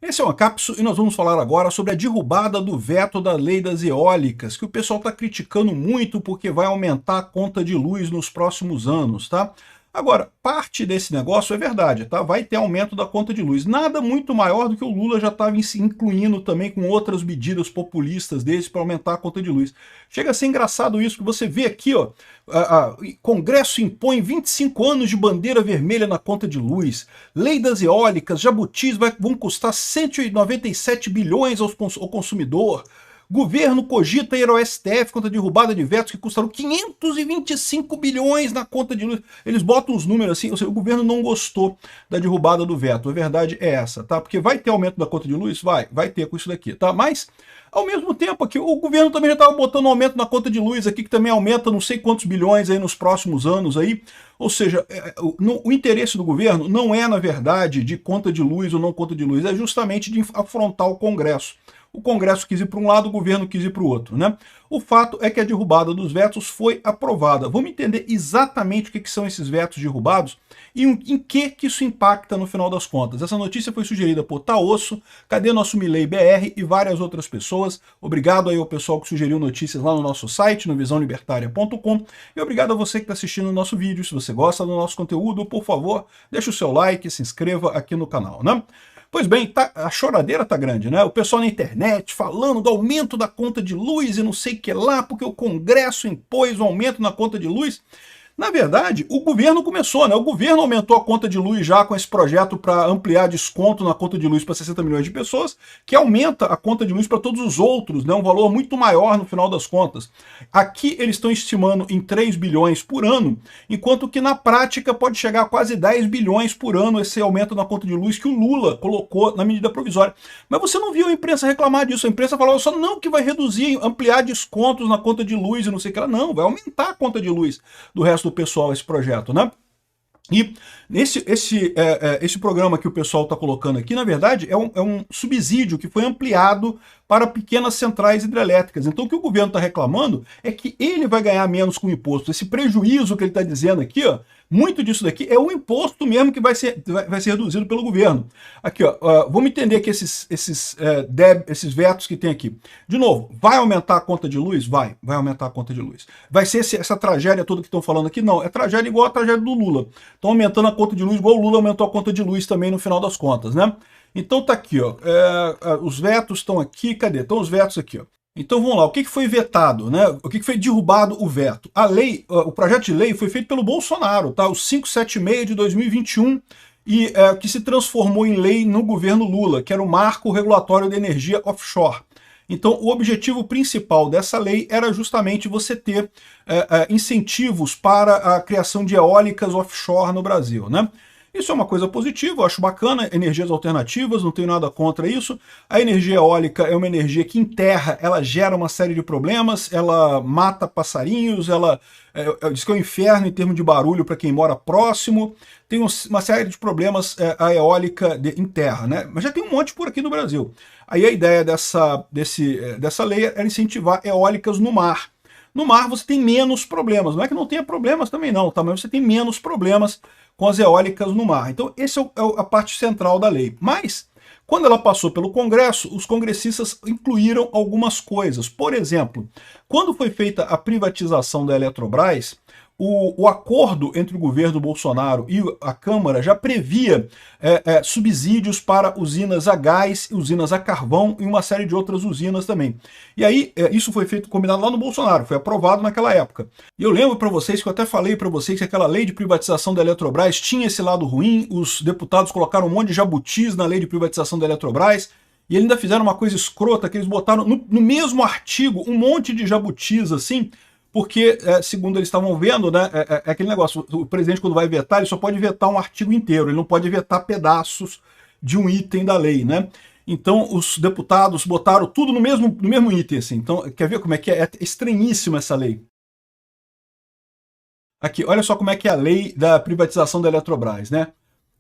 Esse é uma cápsula e nós vamos falar agora sobre a derrubada do veto da lei das eólicas, que o pessoal está criticando muito porque vai aumentar a conta de luz nos próximos anos, tá? Agora, parte desse negócio é verdade, tá? Vai ter aumento da conta de luz. Nada muito maior do que o Lula já estava incluindo também com outras medidas populistas deles para aumentar a conta de luz. Chega a ser engraçado isso, que você vê aqui, ó, Congresso impõe 25 anos de bandeira vermelha na conta de luz, lei das eólicas, jabutis vão custar 197 bilhões ao consumidor, governo cogita ir ao STF contra a derrubada de vetos que custaram 525 bilhões na conta de luz. Eles botam os números assim, ou seja, o governo não gostou da derrubada do veto. A verdade é essa, tá? Porque vai ter aumento da conta de luz? Vai ter com isso daqui, tá? Mas, ao mesmo tempo aqui, o governo também já estava botando um aumento na conta de luz aqui, que também aumenta não sei quantos bilhões aí nos próximos anos aí. Ou seja, o interesse do governo não é, na verdade, de conta de luz ou não conta de luz, é justamente de afrontar o Congresso. O Congresso quis ir para um lado, o governo quis ir para o outro, né? O fato é que a derrubada dos vetos foi aprovada. Vamos entender exatamente o que são esses vetos derrubados e em que isso impacta no final das contas. Essa notícia foi sugerida por Taosso, Cadê Nosso Milley BR e várias outras pessoas. Obrigado aí ao pessoal que sugeriu notícias lá no nosso site, no visãolibertaria.com, e obrigado a você que está assistindo o nosso vídeo. Se você gosta do nosso conteúdo, por favor, deixe o seu like, se inscreva aqui no canal, né? Pois bem, a choradeira tá grande, né? O pessoal na internet falando do aumento da conta de luz e não sei o que lá, porque o Congresso impôs o aumento na conta de luz. Na verdade, o governo começou, né? O governo aumentou a conta de luz já com esse projeto para ampliar desconto na conta de luz para 60 milhões de pessoas, que aumenta a conta de luz para todos os outros, né? Um valor muito maior no final das contas. Aqui eles estão estimando em 3 bilhões por ano, enquanto que na prática pode chegar a quase 10 bilhões por ano esse aumento na conta de luz que o Lula colocou na medida provisória. Mas você não viu a imprensa reclamar disso. A imprensa falava só não que vai reduzir, ampliar descontos na conta de luz e não sei o que lá. Não, vai aumentar a conta de luz do resto do pessoal esse projeto, né? E esse programa que o pessoal está colocando aqui, na verdade, é um subsídio que foi ampliado para pequenas centrais hidrelétricas. Então o que o governo está reclamando é que ele vai ganhar menos com o imposto. Esse prejuízo que ele está dizendo aqui, ó, muito disso daqui é o imposto mesmo que vai ser reduzido pelo governo. Aqui, ó, vamos entender que esses vetos que tem aqui. De novo, vai aumentar a conta de luz? Vai aumentar a conta de luz. Vai ser essa tragédia toda que estão falando aqui? Não, é tragédia igual a tragédia do Lula. Estão aumentando a conta de luz igual o Lula aumentou a conta de luz também no final das contas, né? Então tá aqui, ó, os vetos estão aqui, cadê? Estão os vetos aqui, ó. Então vamos lá, o que foi vetado, né? O que foi derrubado o veto? A lei, o projeto de lei foi feito pelo Bolsonaro, tá? O 576 de 2021, que se transformou em lei no governo Lula, que era o Marco Regulatório de Energia Offshore. Então, o objetivo principal dessa lei era justamente você ter incentivos para a criação de eólicas offshore no Brasil, né? Isso é uma coisa positiva, eu acho bacana, energias alternativas, não tenho nada contra isso. A energia eólica é uma energia que em terra ela gera uma série de problemas, ela mata passarinhos, ela diz que é um inferno em termos de barulho para quem mora próximo, tem uma série de problemas a eólica em terra, né? Mas já tem um monte por aqui no Brasil. Aí a ideia dessa lei era incentivar eólicas no mar. No mar você tem menos problemas, não é que não tenha problemas também não, tá? Mas você tem menos problemas com as eólicas no mar. Então essa é a parte central da lei. Mas, quando ela passou pelo Congresso, os congressistas incluíram algumas coisas. Por exemplo, quando foi feita a privatização da Eletrobras, o acordo entre o governo Bolsonaro e a Câmara já previa subsídios para usinas a gás, usinas a carvão e uma série de outras usinas também. E aí, isso foi feito, combinado lá no Bolsonaro, foi aprovado naquela época. E eu lembro para vocês, que eu até falei para vocês, que aquela lei de privatização da Eletrobras tinha esse lado ruim, os deputados colocaram um monte de jabutis na lei de privatização da Eletrobras, e eles ainda fizeram uma coisa escrota, que eles botaram no mesmo artigo um monte de jabutis, assim, porque, segundo eles estavam vendo, né, é aquele negócio, o presidente quando vai vetar, ele só pode vetar um artigo inteiro, ele não pode vetar pedaços de um item da lei, né? Então os deputados botaram tudo no mesmo item, assim. Então, quer ver como é que é? É estranhíssima essa lei. Aqui, olha só como é que é a lei da privatização da Eletrobras, né?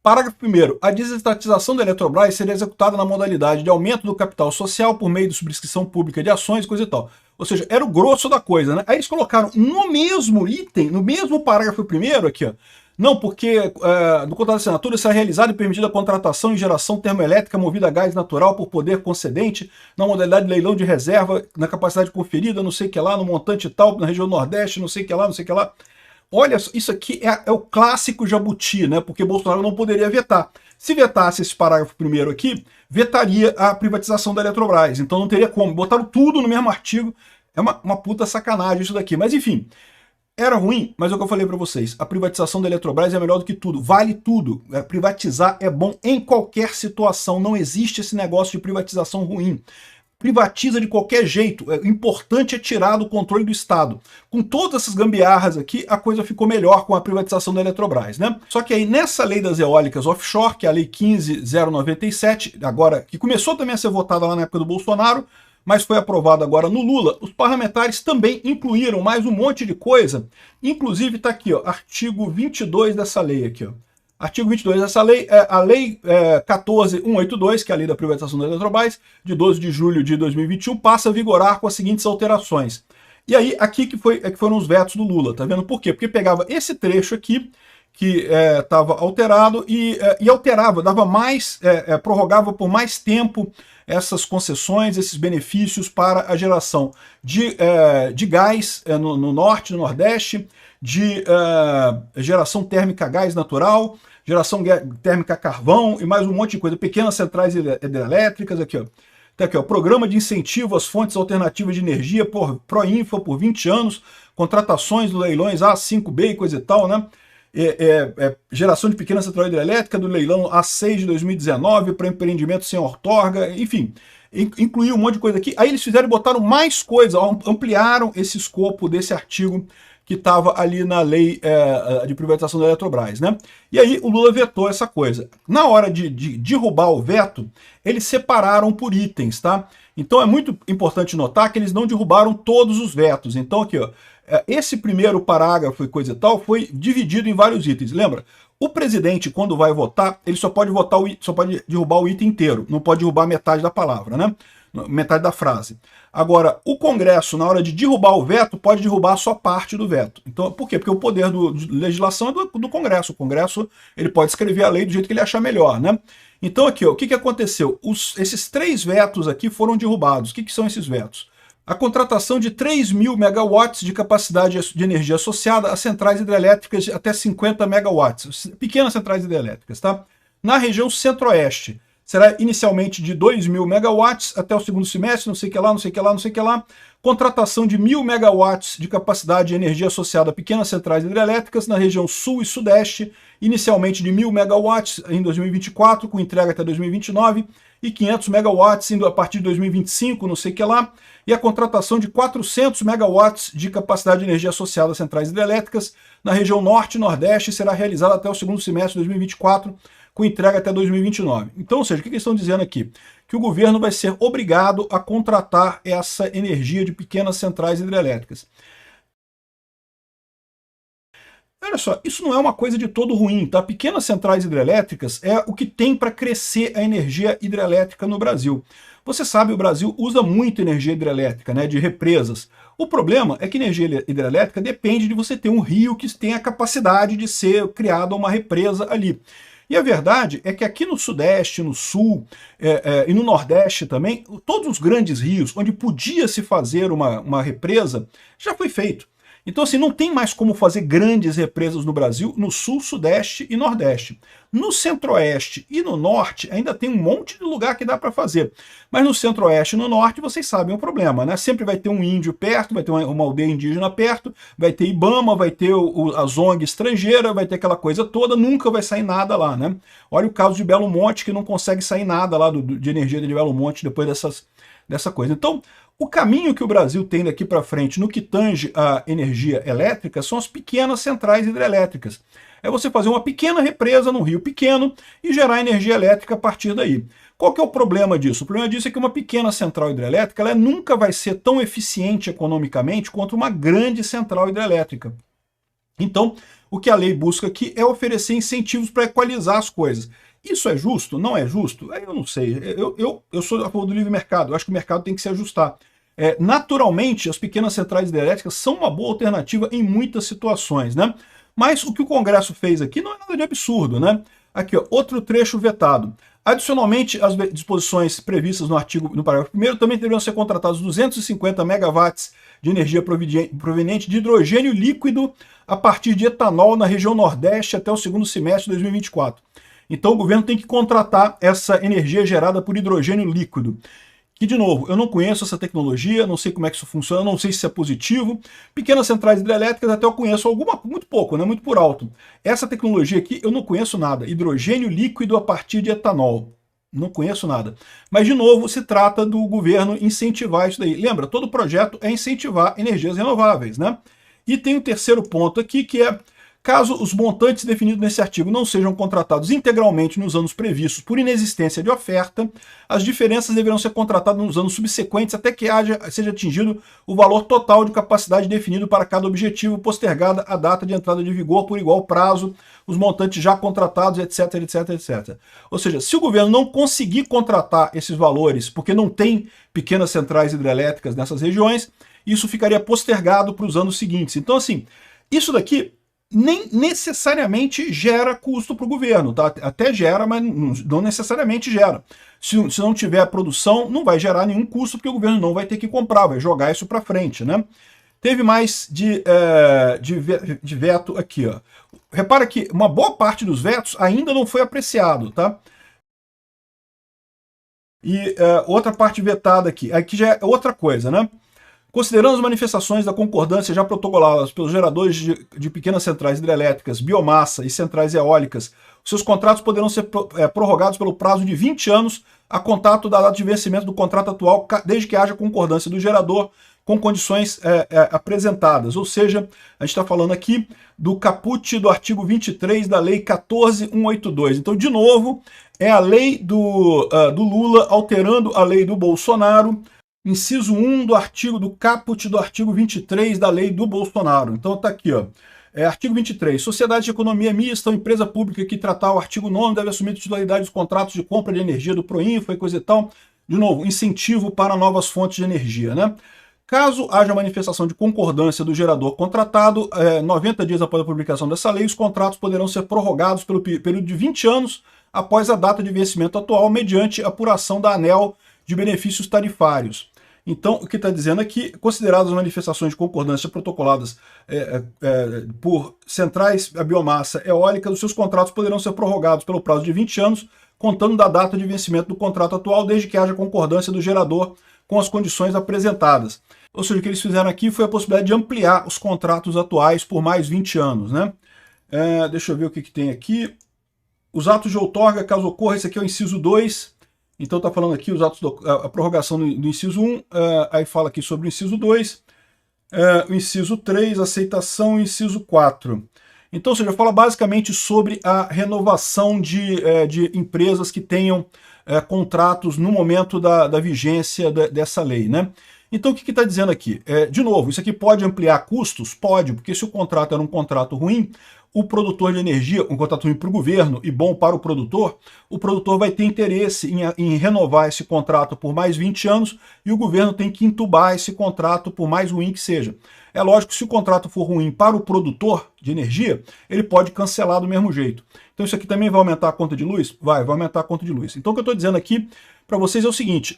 Parágrafo 1º. A desestatização da Eletrobras seria executada na modalidade de aumento do capital social por meio de subscrição pública de ações, coisa e tal. Ou seja, era o grosso da coisa, né? Aí eles colocaram no mesmo item, no mesmo parágrafo 1º aqui, ó, Não, porque no contrato de assinatura será realizada e permitida a contratação e geração termoelétrica movida a gás natural por poder concedente, na modalidade de leilão de reserva, na capacidade conferida, não sei o que lá, no montante tal, na região Nordeste, não sei o que lá, não sei o que lá. Olha, isso aqui é o clássico jabuti, né? Porque Bolsonaro não poderia vetar. Se vetasse esse parágrafo primeiro aqui, vetaria a privatização da Eletrobras. Então não teria como. Botaram tudo no mesmo artigo. É uma puta sacanagem isso daqui. Mas enfim, era ruim, mas é o que eu falei para vocês. A privatização da Eletrobras é melhor do que tudo. Vale tudo. Privatizar é bom em qualquer situação. Não existe esse negócio de privatização ruim. Privatiza de qualquer jeito. O importante é tirar do controle do Estado. Com todas essas gambiarras aqui, a coisa ficou melhor com a privatização da Eletrobras, né? Só que aí nessa lei das eólicas offshore, que é a lei 15.097, agora que começou também a ser votada lá na época do Bolsonaro, mas foi aprovado agora no Lula, os parlamentares também incluíram mais um monte de coisa. Inclusive está aqui, ó, artigo 22 dessa lei aqui, ó. Artigo 22 dessa lei, a lei 14.182, que é a lei da privatização da Eletrobras, de 12 de julho de 2021, passa a vigorar com as seguintes alterações. E aí, aqui que foram os vetos do Lula, tá vendo? Por quê? Porque pegava esse trecho aqui, que estava alterado, e alterava, dava mais, prorrogava por mais tempo essas concessões, esses benefícios para a geração de gás no norte, no nordeste, de geração térmica a gás natural, geração térmica a carvão e mais um monte de coisa, pequenas centrais hidrelétricas, aqui ó. Tá aqui, ó, programa de incentivo às fontes alternativas de energia por Proinfa por 20 anos, contratações do leilões A5B e coisa e tal, né? Geração de pequena central hidrelétrica do leilão A6 de 2019 para empreendimento sem outorga, enfim, incluiu um monte de coisa aqui. Aí eles fizeram e botaram mais coisa, ampliaram esse escopo desse artigo que estava ali na lei de privatização da Eletrobras, né? E aí o Lula vetou essa coisa. Na hora de derrubar o veto, eles separaram por itens, tá? Então é muito importante notar que eles não derrubaram todos os vetos. Então aqui, ó, esse primeiro parágrafo e coisa e tal foi dividido em vários itens. Lembra? O presidente, quando vai votar, ele só pode derrubar o item inteiro, não pode derrubar metade da palavra, né? Metade da frase. Agora, o Congresso, na hora de derrubar o veto, pode derrubar só parte do veto. Então, por quê? Porque o poder de legislação é do Congresso. O Congresso ele pode escrever a lei do jeito que ele achar melhor, né? Então aqui, ó, o que aconteceu? Esses 3 vetos aqui foram derrubados. O que são esses vetos? A contratação de 3.000 megawatts de capacidade de energia associada a centrais hidrelétricas de até 50 megawatts, pequenas centrais hidrelétricas, tá? Na região centro-oeste, será inicialmente de 2.000 megawatts até o segundo semestre, não sei o que lá, não sei o que lá, não sei o que lá. Contratação de 1.000 megawatts de capacidade de energia associada a pequenas centrais hidrelétricas na região sul e sudeste, inicialmente de 1.000 megawatts em 2024, com entrega até 2029, e 500 megawatts indo a partir de 2025, não sei o que lá. E a contratação de 400 megawatts de capacidade de energia associada a centrais hidrelétricas na região norte e nordeste será realizada até o segundo semestre de 2024, com entrega até 2029. Então, ou seja, o que eles estão dizendo aqui? Que o governo vai ser obrigado a contratar essa energia de pequenas centrais hidrelétricas. Olha só, isso não é uma coisa de todo ruim, tá? Pequenas centrais hidrelétricas é o que tem para crescer a energia hidrelétrica no Brasil. Você sabe, o Brasil usa muito energia hidrelétrica, né, de represas. O problema é que energia hidrelétrica depende de você ter um rio que tenha a capacidade de ser criada uma represa ali. E a verdade é que aqui no Sudeste, no Sul e no Nordeste também, todos os grandes rios onde podia se fazer uma represa, já foi feito. Então assim, não tem mais como fazer grandes represas no Brasil, no Sul, Sudeste e Nordeste. No Centro-Oeste e no Norte ainda tem um monte de lugar que dá para fazer. Mas no Centro-Oeste e no Norte vocês sabem o problema, né? Sempre vai ter um índio perto, vai ter uma aldeia indígena perto, vai ter IBAMA, vai ter a ZONG estrangeira, vai ter aquela coisa toda, nunca vai sair nada lá, né? Olha o caso de Belo Monte, que não consegue sair nada lá de energia de Belo Monte depois dessa coisa. Então, o caminho que o Brasil tem daqui para frente no que tange a energia elétrica são as pequenas centrais hidrelétricas. É você fazer uma pequena represa num rio pequeno e gerar energia elétrica a partir daí. Qual que é o problema disso? O problema disso é que uma pequena central hidrelétrica ela nunca vai ser tão eficiente economicamente quanto uma grande central hidrelétrica. Então, o que a lei busca aqui é oferecer incentivos para equalizar as coisas. Isso é justo? Não é justo? Eu não sei. Eu sou a favor do livre mercado. Eu acho que o mercado tem que se ajustar. Naturalmente, as pequenas centrais hidrelétricas são uma boa alternativa em muitas situações, né? Mas o que o Congresso fez aqui não é nada de absurdo, né? Aqui, ó, outro trecho vetado. Adicionalmente, as disposições previstas no parágrafo 1º também deveriam ser contratados 250 megawatts de energia proveniente de hidrogênio líquido a partir de etanol na região Nordeste até o segundo semestre de 2024. Então o governo tem que contratar essa energia gerada por hidrogênio líquido. Que, de novo, eu não conheço essa tecnologia, não sei como é que isso funciona, não sei se isso é positivo. Pequenas centrais hidrelétricas até eu conheço muito pouco, né, muito por alto. Essa tecnologia aqui eu não conheço nada. Hidrogênio líquido a partir de etanol. Não conheço nada. Mas, de novo, se trata do governo incentivar isso daí. Lembra, todo projeto é incentivar energias renováveis, né? E tem um terceiro ponto aqui, que é: caso os montantes definidos nesse artigo não sejam contratados integralmente nos anos previstos por inexistência de oferta, as diferenças deverão ser contratadas nos anos subsequentes até que seja atingido o valor total de capacidade definido para cada objetivo, postergada a data de entrada de vigor por igual prazo, os montantes já contratados, etc, etc, etc. Ou seja, se o governo não conseguir contratar esses valores, porque não tem pequenas centrais hidrelétricas nessas regiões, isso ficaria postergado para os anos seguintes. Então, assim, isso daqui nem necessariamente gera custo para o governo, tá? Até gera, mas não necessariamente gera. Se não tiver produção, não vai gerar nenhum custo, porque o governo não vai ter que comprar, vai jogar isso para frente, né? Teve mais de veto aqui, ó. Repara que uma boa parte dos vetos ainda não foi apreciado, tá? E outra parte vetada aqui já é outra coisa, né? Considerando as manifestações da concordância já protocoladas pelos geradores de pequenas centrais hidrelétricas, biomassa e centrais eólicas, seus contratos poderão ser prorrogados pelo prazo de 20 anos a contato da data de vencimento do contrato atual, desde que haja concordância do gerador com condições apresentadas. Ou seja, a gente está falando aqui do caput do artigo 23 da Lei 14.182. Então, de novo, é a lei do Lula alterando a lei do Bolsonaro, inciso 1 do caput do artigo 23 da lei do Bolsonaro. Então está aqui, ó. Artigo 23. Sociedade de economia mista ou empresa pública que tratar o artigo 9º deve assumir a titularidade dos contratos de compra de energia do Proinfra e coisa e tal. De novo, incentivo para novas fontes de energia, né? Caso haja manifestação de concordância do gerador contratado, 90 dias após a publicação dessa lei, os contratos poderão ser prorrogados pelo período de 20 anos após a data de vencimento atual, mediante apuração da ANEEL de benefícios tarifários. Então, o que está dizendo aqui, consideradas as manifestações de concordância protocoladas por centrais a biomassa eólica, os seus contratos poderão ser prorrogados pelo prazo de 20 anos, contando da data de vencimento do contrato atual, desde que haja concordância do gerador com as condições apresentadas. Ou seja, o que eles fizeram aqui foi a possibilidade de ampliar os contratos atuais por mais 20 anos, né? Deixa eu ver o que tem aqui. Os atos de outorga, caso ocorra, esse aqui é o inciso 2, então está falando aqui os atos a prorrogação do inciso 1, aí fala aqui sobre o inciso 2, o inciso 3, aceitação, o inciso 4. Então, ou seja, fala basicamente sobre a renovação de empresas que tenham contratos no momento da vigência dessa lei, né? Então, o que está dizendo aqui? De novo, isso aqui pode ampliar custos? Pode, porque se o contrato era um contrato ruim, o produtor de energia, um contrato ruim para o governo e bom para o produtor vai ter interesse em renovar esse contrato por mais 20 anos e o governo tem que entubar esse contrato por mais ruim que seja. É lógico que se o contrato for ruim para o produtor de energia, ele pode cancelar do mesmo jeito. Então isso aqui também vai aumentar a conta de luz? Vai aumentar a conta de luz. Então o que eu estou dizendo aqui para vocês é o seguinte,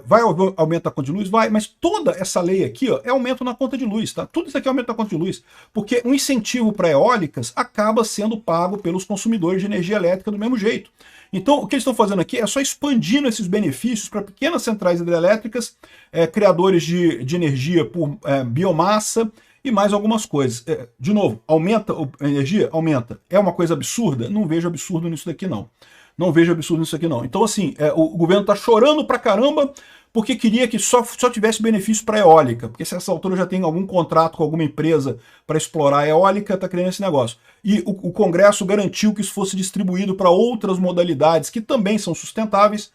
vai aumentar a conta de luz? Vai, mas toda essa lei aqui ó, é aumento na conta de luz, tá? Tudo isso aqui é aumento na conta de luz, porque um incentivo para eólicas acaba sendo pago pelos consumidores de energia elétrica do mesmo jeito. Então o que eles estão fazendo aqui é só expandindo esses benefícios para pequenas centrais hidrelétricas, criadores de energia por biomassa e mais algumas coisas. De novo, aumenta a energia? Aumenta. É uma coisa absurda? Não vejo absurdo nisso daqui não. Não vejo absurdo nisso aqui não. Então assim, o governo está chorando pra caramba porque queria que só tivesse benefício para eólica, porque se essa altura já tem algum contrato com alguma empresa para explorar a eólica, está querendo esse negócio. E o Congresso garantiu que isso fosse distribuído para outras modalidades que também são sustentáveis,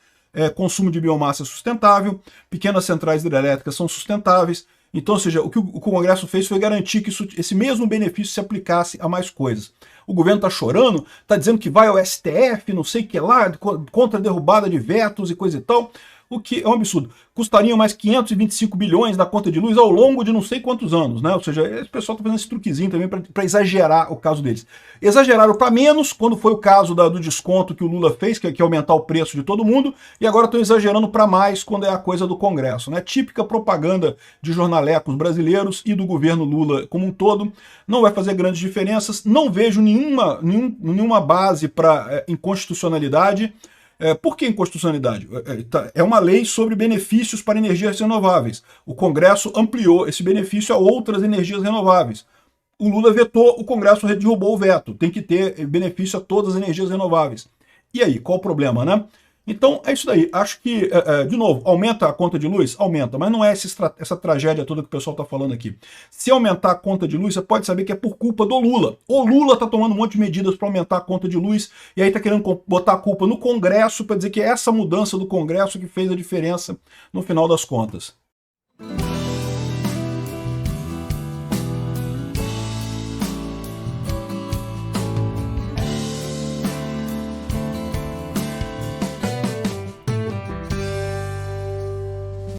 consumo de biomassa é sustentável, pequenas centrais hidrelétricas são sustentáveis. Então, ou seja, o que o Congresso fez foi garantir que esse mesmo benefício se aplicasse a mais coisas. O governo está chorando, está dizendo que vai ao STF, não sei o que lá, contra a derrubada de vetos e coisa e tal. o que é um absurdo. Custariam mais 525 bilhões na conta de luz ao longo de não sei quantos anos, né? Ou seja, esse pessoal está fazendo esse truquezinho também para exagerar o caso deles. Exageraram para menos, quando foi o caso do desconto que o Lula fez, que é aumentar o preço de todo mundo, e agora estão exagerando para mais quando é a coisa do Congresso, né? Típica propaganda de jornalecos brasileiros e do governo Lula como um todo. Não vai fazer grandes diferenças, não vejo nenhuma base para inconstitucionalidade. Por que inconstitucionalidade? É uma lei sobre benefícios para energias renováveis. O Congresso ampliou esse benefício a outras energias renováveis. O Lula vetou, o Congresso derrubou o veto. Tem que ter benefício a todas as energias renováveis. E aí, qual o problema, né? Então, é isso daí. Acho que, de novo, aumenta a conta de luz? Aumenta, mas não é essa tragédia toda que o pessoal está falando aqui. Se aumentar a conta de luz, você pode saber que é por culpa do Lula. O Lula está tomando um monte de medidas para aumentar a conta de luz e aí está querendo botar a culpa no Congresso para dizer que é essa mudança do Congresso que fez a diferença no final das contas.